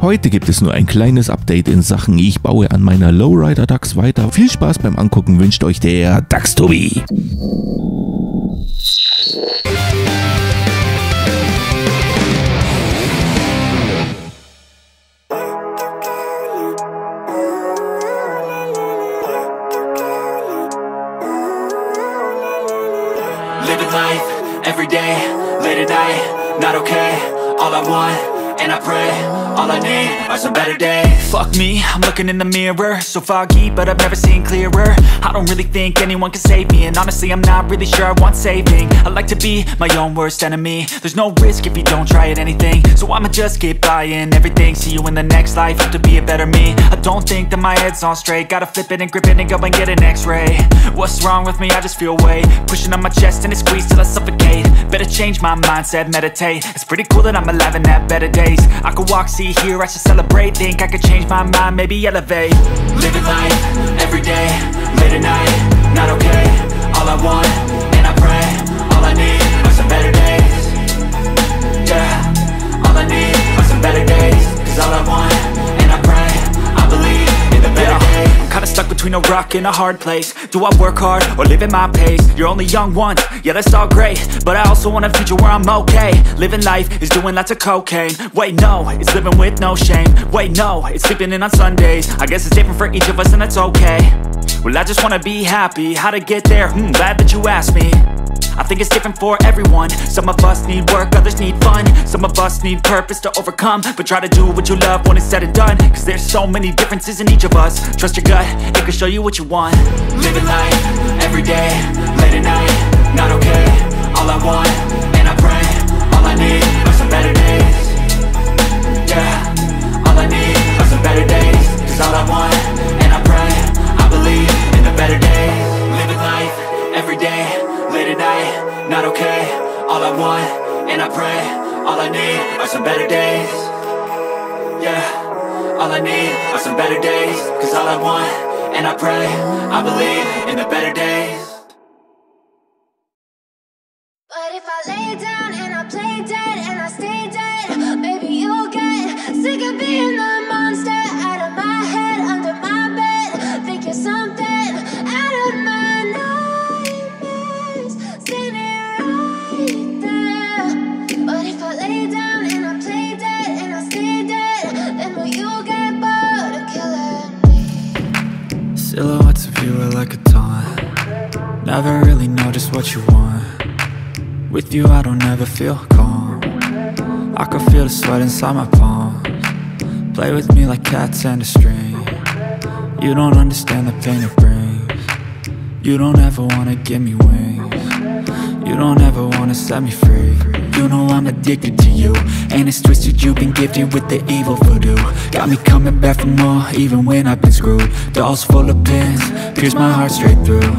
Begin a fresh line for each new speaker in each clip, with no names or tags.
Heute gibt es nur ein kleines Update in Sachen Ich baue an meiner Lowrider-Dax weiter. Viel Spaß beim Angucken wünscht euch der Dax-Tobi.
Living life, every day, late at night, not okay. All I want, and I pray, all I need are some better days. Fuck me, I'm looking in the mirror, so foggy, but I've never seen clearer. I don't really think anyone can save me, and honestly I'm not really sure I want saving. I like to be my own worst enemy. There's no risk if you don't try at anything, so I'ma just keep buying everything. See you in the next life, hope to be a better me. I don't think that my head's on straight, gotta flip it and grip it and go and get an x-ray. What's wrong with me? I just feel weight pushing on my chest and it squeezes till I suffocate. Better change my mindset, meditate. It's pretty cool that I'm alive and have better days. I could walk, see, hear, I should celebrate. Think I could change my mind, maybe elevate. Living life, every day, late at night, not okay. All I want, and I pray, all I need are some better days. Yeah, all I need are some better days. Cause all I want, and I pray, I believe in the better days. I'm kinda stuck between a rock and a hard place. Do I work hard or live at my pace? You're only young once, yeah that's all great, but I also want a future where I'm okay. Living life is doing lots of cocaine. Wait no, it's living with no shame. Wait no, it's sleeping in on Sundays. I guess it's different for each of us and that's okay. Well I just wanna be happy, how to get there? Glad that you asked me. I think it's different for everyone. Some of us need work, others need fun. Some of us need purpose to overcome. But try to do what you love when it's said and done. Cause there's so many differences in each of us. Trust your gut, it can show you what you want. Living life, every day, late at night, not okay. All I want, and I pray, all I need are some better days. Yeah, all I need are some better days. Cause all I want, and I pray, I believe in the better days. Living life, every day, late at night, not okay. All I want, and I pray, all I need are some better days. Yeah, all I need are some better days. Cause all I want, and I pray, I believe in the better days.
But if I lay down and I play dead and I stay dead, maybe you'll get sick of being the monster out of my head, under my bed. Think you're something out of my nightmares, standing right there. But if I lay down and I play dead and I stay dead, then will you get bored of killing me?
Silhouettes of you are like a taunt. Never really know just what you want. With you I don't ever feel calm. I can feel the sweat inside my palms. Play with me like cats and a string. You don't understand the pain it brings. You don't ever wanna give me wings. You don't ever wanna set me free. You know I'm addicted to you, and it's twisted, you've been gifted with the evil voodoo. Got me coming back for more, even when I've been screwed. Dolls full of pins, pierce my heart straight through.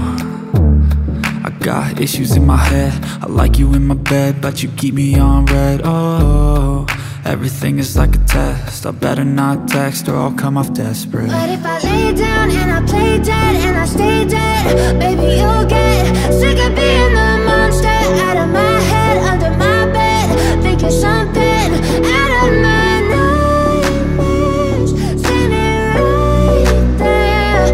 I got issues in my head, I like you in my bed, but you keep me on red. Oh, everything is like a test, I better not text or I'll come off desperate.
But if I lay down and I play dead and I stay dead, baby you'll get sick of being the monster out of my head, under my bed. Think you're something out of my nightmares, standing right there.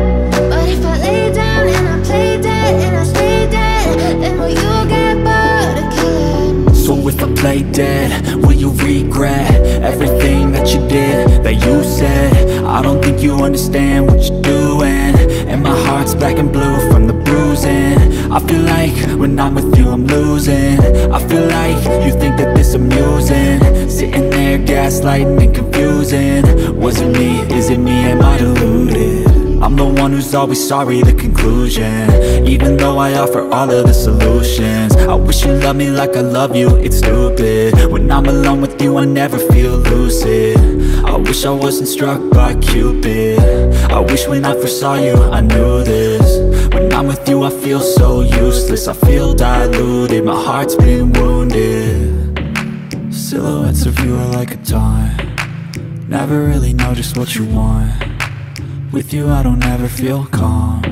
But if I lay down and I play dead and I stay dead, then will you get bored of killing me?
So if I play dead, will you regret everything that you did, that you said? I don't think you understand what you're doing, and my heart's black and blue from the bruising. I feel like when I'm with you I'm losing. I feel like you think that this amusing, sitting there gaslighting and confusing. Was it me? Is it me? Am I deluded? I'm the one who's always sorry, the conclusion. Even though I offer all of the solutions, I wish you loved me like I love you, it's stupid. When I'm alone with you I never feel lucid. I wish I wasn't struck by Cupid. I wish when I first saw you I knew this. When I'm with you I feel so useless, I feel diluted, my heart's been wounded. Silhouettes of you are like a taunt. Never really know just what you want. With you I don't ever feel calm.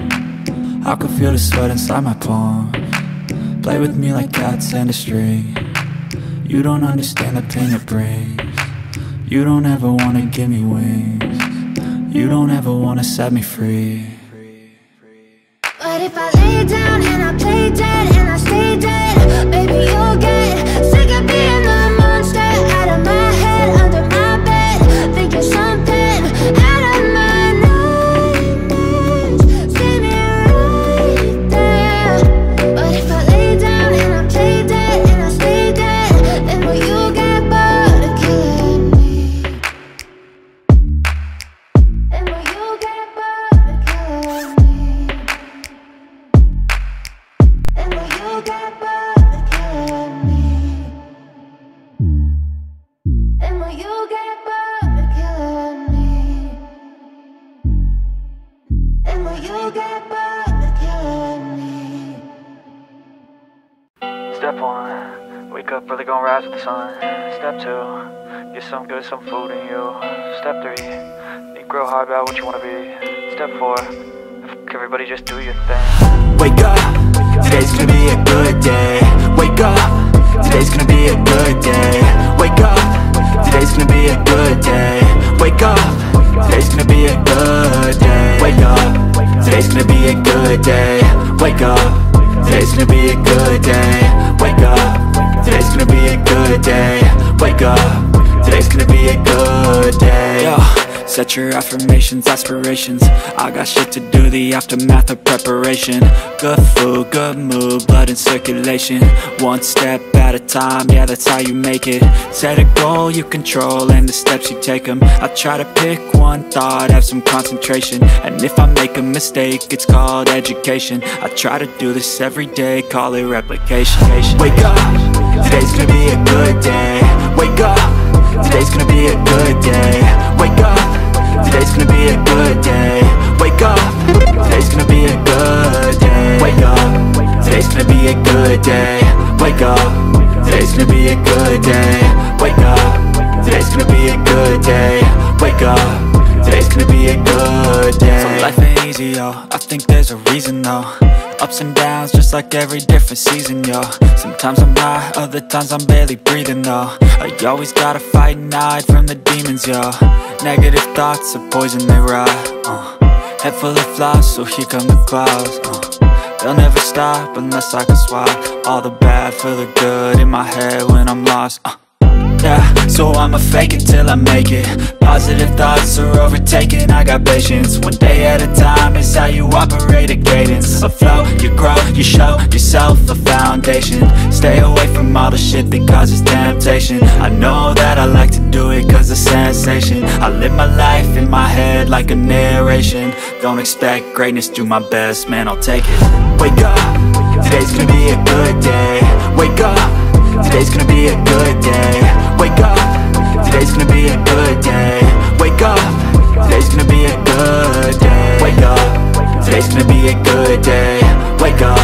I can feel the sweat inside my palms. Play with me like cats and a string. You don't understand the pain it brings. You don't ever wanna give me wings. You don't ever wanna set me free.
But if I lay down and I play dead and I stay dead, baby, you'll get sick of being the monster out of my head, under my bed, thinking something out of my nightmares. See me right there. But if I lay down and I play dead and I stay dead, then will you get bored of killing me? Then will you get bored of killing me? And will you get bored of killing me? And will you get bored of killing me? And will you get bored of killing me?
Step 1, wake up early, gonna rise with the sun. Step 2, get some good, some food in you. Step 3, think real hard about what you wanna be. Step 4, everybody just do your thing.
Wake up, today's gonna be a good day. Wake up, today's gonna be a good day. Wake up, today's gonna be a good day. Wake up, today's gonna be a good day. Wake up, today's gonna be a good day. Wake up, today's gonna be a good day. Wake up, today's gonna be a good day. Wake up, today's gonna be a good day. Yo, set your affirmations, aspirations. I got shit to do, the aftermath of preparation. Good food, good mood, blood in circulation. One step at a time, yeah, that's how you make it. Set a goal you control and the steps you take them. I try to pick one thought, have some concentration. And if I make a mistake, it's called education. I try to do this every day, call it replication. Wake up, today's gonna be a good day. Wake up, today's gonna be a good day. Wake up, today's gonna be a good day. Wake up, today's gonna be a good day. Wake up, today's gonna be a good day. Wake up, today's gonna be a good day. Wake up, today's gonna be a good day. Wake up, today's gonna be a good day. So life ain't easy, yo, I think there's a reason though. Ups and downs, just like every different season, yo. Sometimes I'm high, other times I'm barely breathing, though. I always gotta fight and hide from the demons, yo. Negative thoughts are poison, they ride, Head full of flies, so here come the clouds, They'll never stop unless I can swap all the bad for the good in my head when I'm lost, Yeah, so I'ma fake it till I make it. Positive thoughts are overtaken, I got patience. One day at a time is how you operate a cadence. A flow, you grow, you show yourself a foundation. Stay away from all the shit that causes temptation. I know that I like to do it cause it's sensation. I live my life in my head like a narration. Don't expect greatness, do my best, man, I'll take it. Wake up, today's gonna be a good day. Wake up, today's gonna be a good day. Wake up, today's gonna be a good day. Wake up, today's gonna be a good day. Wake up, today's gonna be a good day. Wake up,